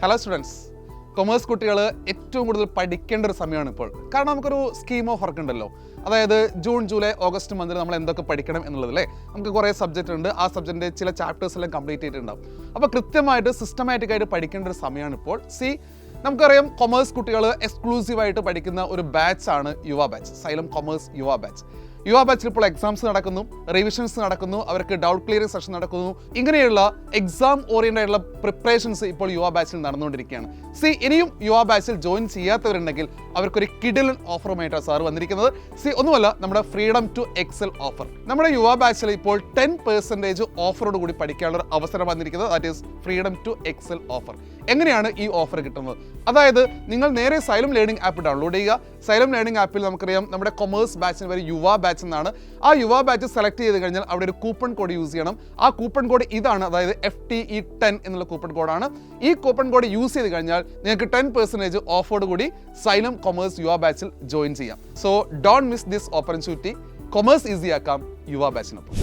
Hello students, commerce കുട്ടികൾ ഏറ്റവും കൂടുതൽ പഠിക്കേണ്ട ഒരു സമയമാണ് ഇപ്പോൾ. കാരണം നമുക്കൊരു സ്കീം ഓഫ് വർക്ക് ഉണ്ടല്ലോ. അതായത് ജൂൺ, ജൂലൈ, ഓഗസ്റ്റ് മന്തിൽ നമ്മൾ എന്തൊക്കെ പഠിക്കണം എന്നുള്ളതല്ലേ. നമുക്ക് കുറേ സബ്ജക്റ്റ് ഉണ്ട്. ആ സബ്ജക്റ്റിൻ്റെ ചില ചാപ്റ്റേഴ്സ് എല്ലാം കംപ്ലീറ്റ് ചെയ്തിട്ടുണ്ടാവും. അപ്പോൾ കൃത്യമായിട്ട് സിസ്റ്റമാറ്റിക്കായിട്ട് പഠിക്കേണ്ട ഒരു സമയമാണ് ഇപ്പോൾ. നമുക്കറിയാം, കൊമേഴ്സ് കുട്ടികൾ എക്സ്ക്ലൂസീവായിട്ട് പഠിക്കുന്ന ഒരു ബാച്ചാണ് യുവ ബാച്ച്, സൈലം കൊമേഴ്സ് യുവ ബാച്ച്. യുവ ബാച്ചിൽ ഇപ്പോൾ എക്സാംസ് നടക്കുന്നു, റിവിഷൻസ് നടക്കുന്നു, അവർക്ക് ഡൗട്ട് ക്ലിയറിംഗ് സെഷൻ നടക്കുന്നു. ഇങ്ങനെയുള്ള എക്സാം ഓറിയൻറ്റഡ് ആയിട്ടുള്ള പ്രിപ്പറേഷൻസ് ഇപ്പോൾ യുവ ബാച്ചിൽ നടന്നുകൊണ്ടിരിക്കുകയാണ്. ഇനിയും യുവ ബാച്ചിൽ ജോയിൻ ചെയ്യാത്തവരുണ്ടെങ്കിൽ അവർക്കൊരു കിടിലൻ ഓഫറുമായിട്ടാണ് സാർ വന്നിരിക്കുന്നത്. ഒന്നുമല്ല, നമ്മുടെ ഫ്രീഡം ടു എക്സൽ ഓഫർ. നമ്മുടെ യുവ ബാച്ചിൽ ഇപ്പോൾ 10% ഓഫറോട് കൂടി പഠിക്കാനുള്ള അവസരം വന്നിരിക്കുന്നത്. That is freedom to excel offer. എങ്ങനെയാണ് ഈ ഓഫർ കിട്ടുന്നത്? അതായത് നിങ്ങൾ നേരെ സൈലം ലേണിംഗ് ആപ്പ് ഡൗൺലോഡ് ചെയ്യുക. സൈലം ലേണിംഗ് ആപ്പിൽ നമുക്കറിയാം നമ്മുടെ കൊമേഴ്സ് ബാച്ചിന് വരെ യുവ ബാച്ച് എന്നാണ്. ആ യുവ ബാച്ച് സെലക്ട് ചെയ്ത് കഴിഞ്ഞാൽ അവിടെ ഒരു കൂപ്പൺ കോഡ് യൂസ് ചെയ്യണം. ആ കൂപ്പൺ കോഡ് ഇതാണ്, അതായത് FTE10 എന്നുള്ള കൂപ്പൺ കോഡാണ്. ഈ കൂപ്പൺ കോഡ് യൂസ് ചെയ്ത് കഴിഞ്ഞാൽ നിങ്ങൾക്ക് 10% ഓഫറോട് കൂടി സൈലം കൊമേഴ്സ് യുവ ബാച്ചിൽ ജോയിൻ ചെയ്യാം. So don't miss this opportunity. Commerce easy ആക്കാം യുവ ബാച്ചിനൊപ്പം.